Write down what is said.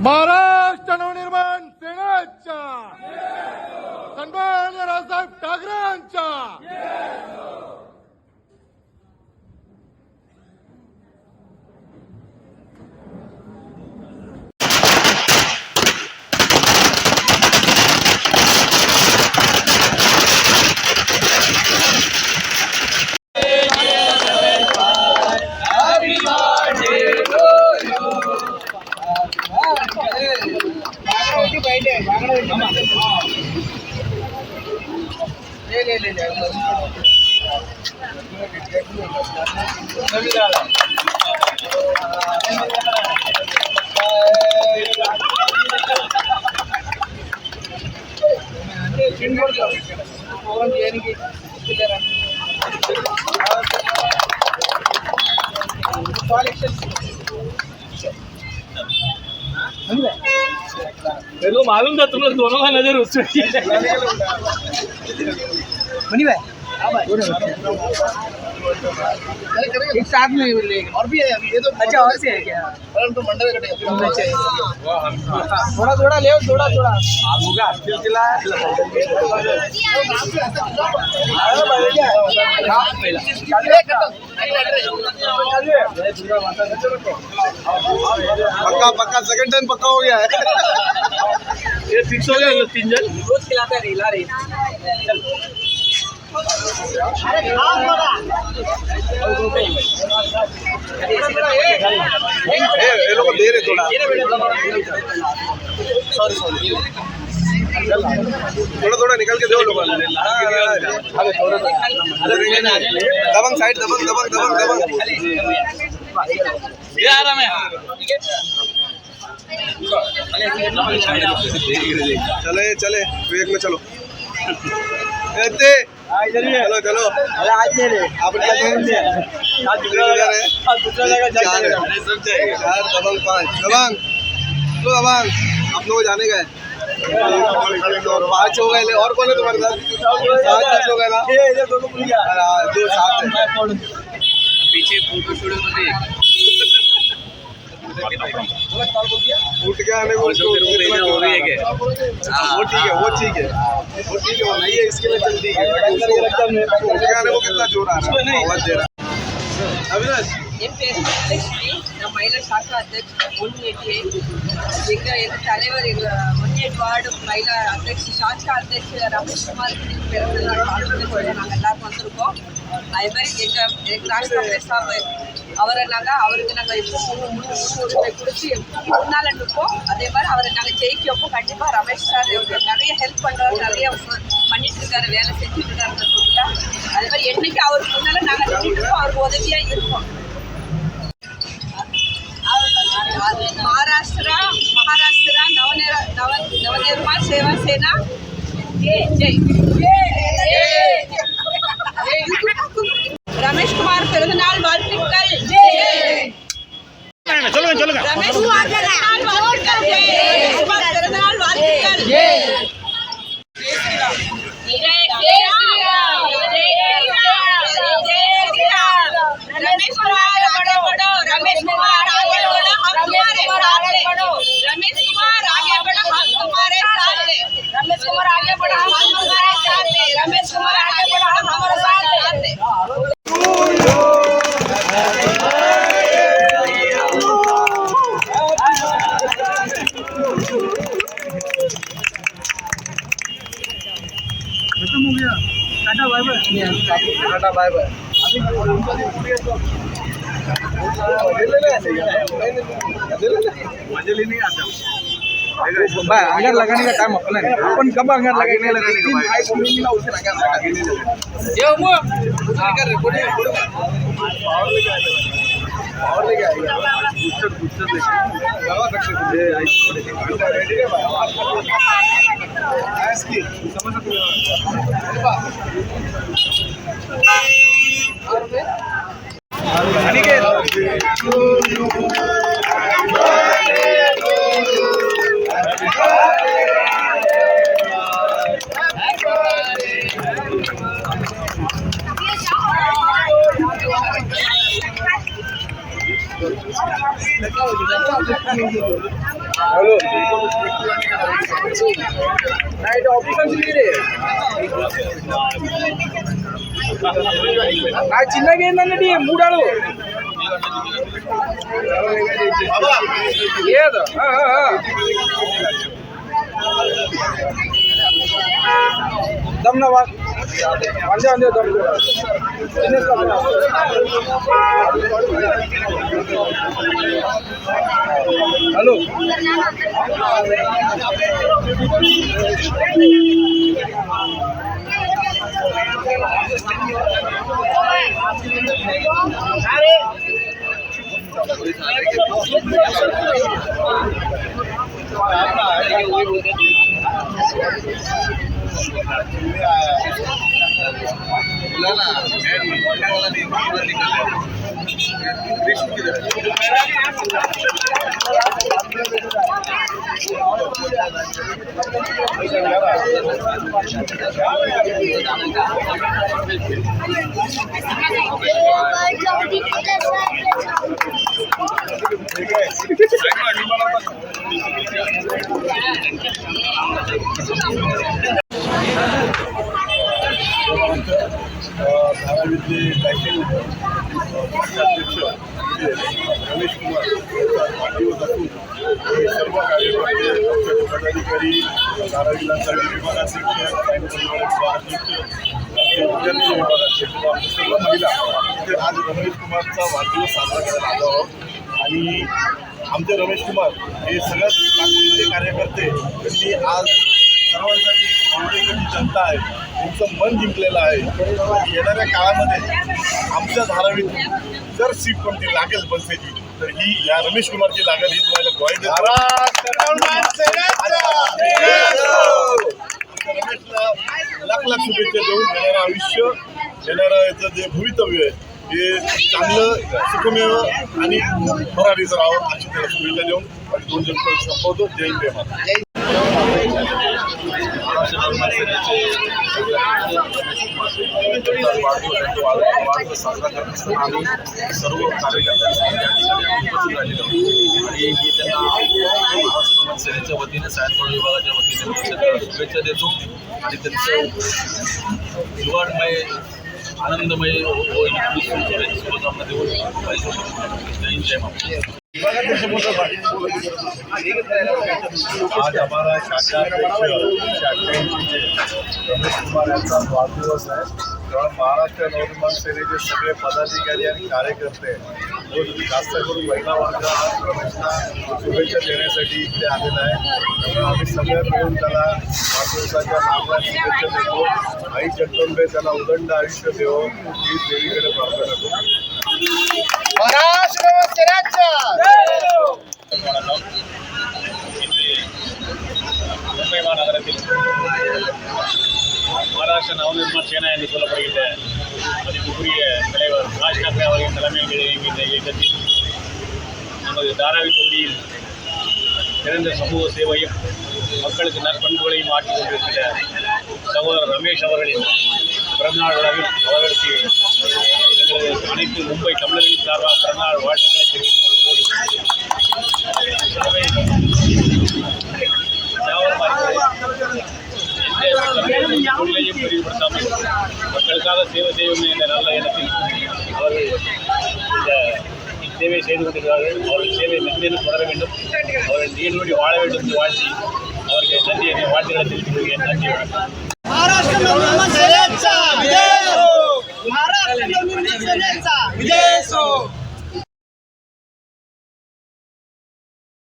महाराष्ट्र नवनिर्माण सेनेच्या सन्माननीय रावसाहेब ठाकरेंच्या मेरे को मालूम था तुम लोग दोनों का नजर उस पर मनी भाई एक साथ में और भी है अभी ये तो अच्छा और से है क्या तो मंडल कटे थोड़ा थोड़ा ले थोड़ा थोड़ा आपका सिलसिला पक्का पक्का सेकंड टाइम पक्का हो गया है। ये फिक्स हो गया ये 3 जन रोज खिलाता है रीला रे ये लोग दे रहे थोड़ा थोड़ा थोड़ा निकल के दो लोग दबंग साइड दबंग दबंग दबंग दबंग ये आ रहा मैं चले चले वेग में चलो चलो चलो आप दूसरा जगह चार दबंग 5 दबंग तो दबंग आप लोग जाने गए 5 हो गए और कौन है तुम्हारे साथ 5 हो गए ना दो साथ है पीछे फोटो शूट मध्ये उठ के आने को हो रही है क्या वो ठीक है वो ठीक है वो ठीक है वो नहीं है इसके लिए चल ठीक है उठ के आने को कितना जोर आ रहा है आवाज दे रहा है अविनाश என் பேர் லட்சுமி நான் மயிலா சாக்கா அध्यक्ष 188 எங்க தலைவர் எங்க 188 வார்டு மயிலா அध्यक्ष சாக்கா அध्यक्ष ரமேஷ்குமார் பிறந்த நாள் வாழ்த்துக்கள் நாங்கள் எல்லாரும் வந்திருக்கோம். அதே மாதிரி எங்க ராஷ்டிர பிரசாத் அவருக்கு நாங்கள் எப்போ உரிமை கொடுத்து முன்னால் நிற்போம். அதே மாதிரி அவரை நாங்கள் ஜெயிக்க வைப்போம். கண்டிப்பாக ரமேஷ் சார் நிறைய ஹெல்ப் பண்ணுறாரு, நிறைய பண்ணிட்டு இருக்காரு, வேலை செஞ்சுட்டு இருக்காரு. அதே மாதிரி என்னைக்கு அவருக்கு முன்னால் நாங்கள் நின்றுருக்கோம், அவருக்கு உதவியாக இருக்கோம். महाराष्ट्र नवनिर्माण सेवा सेना जय रमेश कुमार पिறந்தநாள் வாழ்த்துக்கள் रमेश कुमार पिறந்தநாள் வாழ்த்துக்கள் पिறந்தநாள் வாழ்த்துக்கள் रमेश कुमार आगे बढ़ो रमेश कुमार आगे बढ़ो हम तुम्हारे साथ हैं रमेश कुमार आगे बढ़ो हम तुम्हारे साथ हैं रमेश कुमार आगे बढ़ो हम तुम्हारे साथ हैं रमेश कुमार आगे बढ़ो हम हमारे साथ हैं खत्म हो गया tata bye bye tata bye bye अंगार लगाने का टाइम अपना नहीं अपन कब अंगार लगाने Thank you. Hello night office काय चिन्ह घेणार मूडाळू दम ना वांदे वांदे दम हॅलो धारावीतले बँकिंग अध्यक्ष रमेश कुमार वाढदिवस असून सर्व कार्यकर्ते पदाधिकारी धारावी विभागाध्यक्ष विभागाध्यक्ष विद्यार्थी विभागाध्यक्ष सर्व महिला आज रमेश कुमारचा वाढदिवस साजरा करायला आलो आहोत आणि आमचे रमेश कुमार हे सगळ्यात ताकदीचे कार्यकर्ते त्यांनी आज सर्वांसाठी आमच्याकडची जनता आहे त्यांचं मन जिंकलेलं आहे. येणाऱ्या काळामध्ये आमच्या धारावीत जर सीट कोणती लागेल बनसेची तर ही या रमेश कुमारची लागेल ही तुम्हाला ग्वाही देतो. रमेशला लाख लाख शुभेच्छा देऊन येणारं आयुष्य येणारं याचं जे भवितव्य आहे हे चांगलं सुखमेव आणि भरारीचं राहावं अशी त्याला शुभेच्छा देऊन आणि 2 जण संपवतो. जय हिंद जय महाराज. वाढदिवस साजरा करत असताना आम्ही सर्व कार्यकर्त्यांनी उपस्थित राहिलेलो आणि मी त्यांना महाराष्ट्र सेनेच्या वतीने सायन्स विभागाच्या वतीने शुभेच्छा देतो आणि त्यांचं जीवनमय आनंदमय शुभकामना देऊन जय हिंद जय महाराज. आज हमारा शाखाध्यक्ष रमेश कुमार यांचा वाढदिवस आहे तेव्हा महाराष्ट्र नवनिर्माण सेनेचे सगळे पदाधिकारी आणि कार्यकर्ते जास्त करून महिला वर्ग आज रमेशला शुभेच्छा देण्यासाठी इथे आलेला आहे. त्यामुळे आम्ही सगळे मिळून त्याला वाढदिवसाच्या नावाला शुभेच्छा देतो. आई जगदंबे त्याला उदंड आयुष्य देवो ही देवीकडे प्रार्थना करतो. मुंबई महानगरातील महाराष्ट्र नवनिर्माण सेना என்று சொல்லப்படுகின்ற மதிப்புக்குரிய தலைவர் ராஜ் டாக்ரே அவர்களின் தலைமையில் இயங்குகின்ற இயக்கத்தில் நமது தாராவி தொகுதியில் சிறந்த சமூக சேவையும் மக்களுக்கு நற்பண்புகளையும் ஆற்றிக் கொண்டிருக்கிற சகோதரர் ரமேஷ் அவர்களின் பிறந்தநாள் விழாவில் அவர்களுக்கு எங்களது அனைத்து மும்பை தமிழர்களின் சார்பாக பிறந்தநாள் வாழ்த்துக்களை தெரிவித்துக் தொழிலையும் விரிவுபடுத்தாமல் மக்களுக்காக சேவை செய்யும் என்ற நல்ல எண்ணத்தில் அவர்கள் இந்த சேவை செய்து கொண்டிருக்கிறார்கள். அவர்கள் சேவை மென்மேலும் தொடர வேண்டும், அவர்கள் நீடோடி வாழ வேண்டும் என்று வாழ்த்தி அவருக்கு நன்றி என்ற வாழ்த்துக்களை தெரிவித்துக் கொள்கிறேன். நன்றி வணக்கம். महाराष्ट्र नवनिर्माण सेनेचा विजय हो. महाराष्ट्र नवनिर्माण सेनेचा विजय हो.